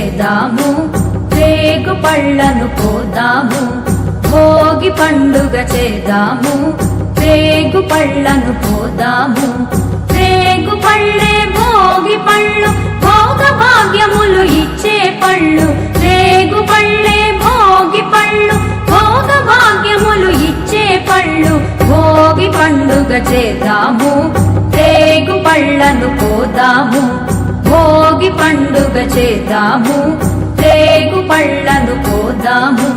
చేద్దాము, రేగు పళ్ళను కోద్దాము. భోగి పండుగ చేద్దాము, రేగు పళ్ళను కోద్దాము. రేగు పళ్ళే భోగి పళ్ళు, భోగ భాగ్యములు ఇచ్చే పళ్ళు. రేగు పళ్ళే భోగి పళ్ళు, భోగ భాగ్యములు ఇచ్చే పళ్ళు. భోగి పండుగ చేద్దాము, రేగు పళ్ళను కోద్దాము. భోగి పండుగ చేద్దాము, రేగు పళ్ళను కోద్దాము.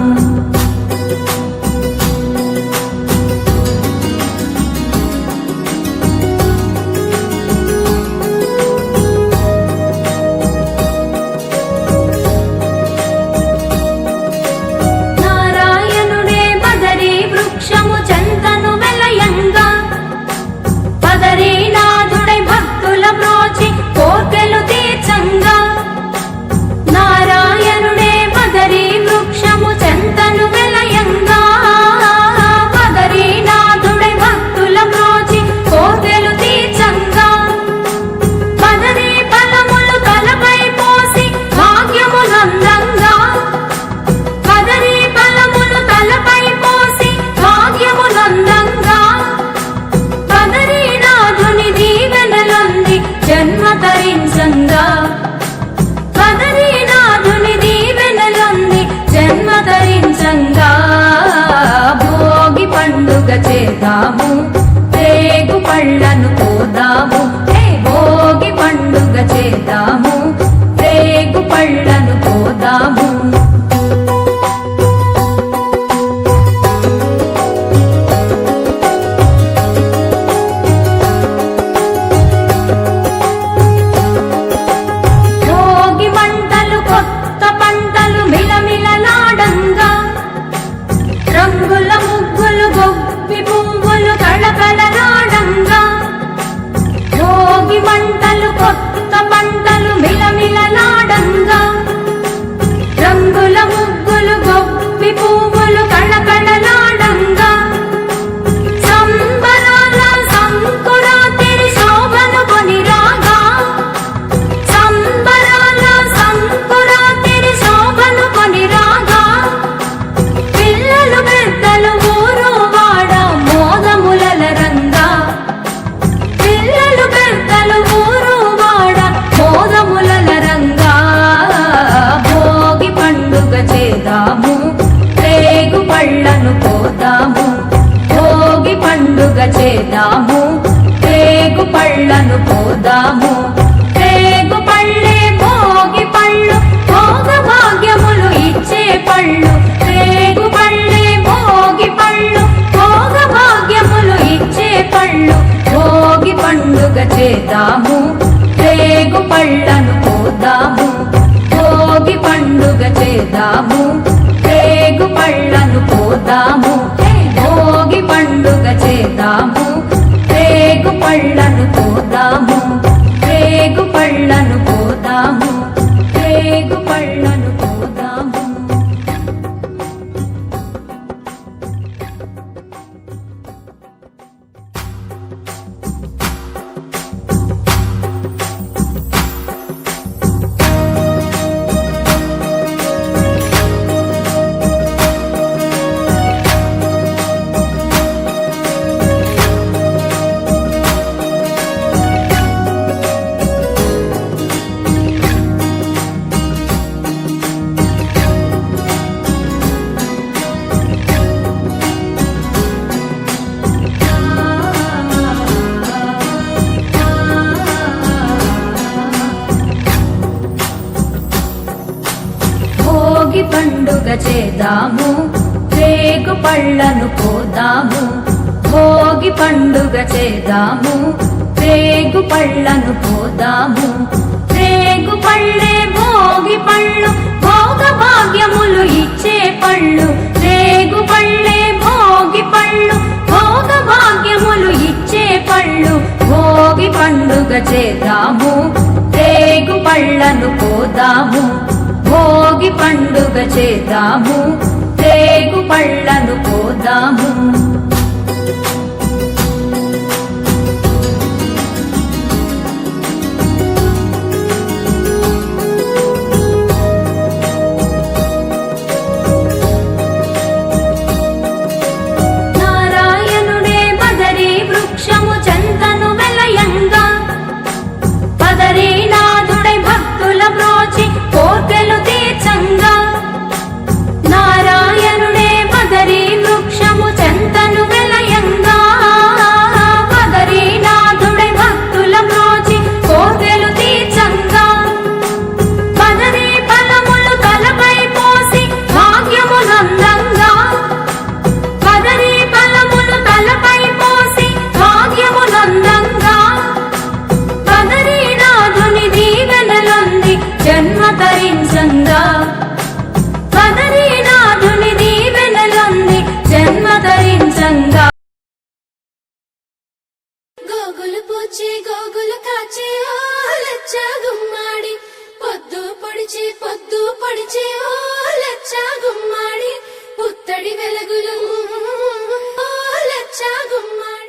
నారాయణుడే బదరీ వృక్షము చెంతను వెలయంగా, బదరీనాథుడై భక్తుల బ్రోచి కోర్కెలు తీర్చంగా. నారాయణుడే బదరీ వృక్షము చెంతను వెలయంగా, బదరీనాథుడై భక్తుల బ్రోచి కోర్కెలు తీర్చంగా. బదరీ ఫలములు తలపై పోసి భాగ్యమునందంగా, బదరీ ఫలములు తలపై పోసి భాగ్యమునందంగా. బదరీనాథుని దీవెనలొంది జన్మ తరించంగా, బదరీనాథుని దీవెనలొంది జన్మ తరించంగా. భోగి పండుగ చేద్దాము, రేగు పళ్ళను కోద్దాము. భోగి పండుగ చేద్దాము, రేగు పళ్ళను కోద్దాము. భోగి మంటలు కొత్త పంటలు మిలమిలలాడంగా, రంగుల ముగ్గులు గొప్పి పువ్వులు కళకళలాడంగా. భోగి మంటలు కొత్త పంటలు మిలమిలలాడంగా, రంగుల ముగ్గులు గొప్పి పువ్వులు కళకళలాడంగా. సంబరాల సంకురాతిరి శోభను కొనిరాగా, సంబరాల సంకురాతిరి శోభను కొనిరాగా. పిల్లలు పెద్దలు ఊరు వాడ మోదములలరంగా, పిల్లలు పెద్దలు ఊరు వాడ మోదములలరంగా. భోగి పండుగ చేద్దాము, రేగు పళ్ళను కోద్దాము. భోగి పండుగ చేద్దాము, రేగు పళ్ళను కోద్దాము. రేగు పళ్ళే భోగి పళ్ళు, భోగ భాగ్యములు ఇచ్చే పళ్ళు. రేగు పళ్ళే భోగి పళ్ళు, భోగ భాగ్యములు ఇచ్చే పళ్ళు. భోగి పండుగ చేద్దాము, రేగు పళ్ళను కోద్దాము. భోగి పండుగ చేద్దాము, రేగు పళ్ళను కోద్దాము. భోగి పండుగ చేద్దాము, రేగు పళ్ళను కోద్దాము. రేగు పళ్ళను కోద్దాము, రేగు పళ్ళను కోద్దాము. భోగి పండుగ చేద్దాము, రేగు పళ్ళను కోద్దాము. భోగి పండుగ చేద్దాము, రేగు పళ్ళను కోద్దాము. రేగు పళ్ళే భోగి పళ్ళు, భోగ భాగ్యములు ఇచ్చే పళ్ళు. రేగు పళ్ళే భోగి పళ్ళు, భోగ భాగ్యములు ఇచ్చే పళ్ళు. భోగి పండుగ చేద్దాము, రేగు పళ్ళను కోద్దాము. భోగి పండుగ చేద్దాము, రేగు పళ్ళను కోద్దాము. పూచే గోగులు కాచే ఓ లచ్చ గుమ్మాడి పొద్దు పొడిచే ఓ లచ్చ గుమ్మాడి పుత్తడి వెలుగులు ఓ లచ్చ గుమ్మాడి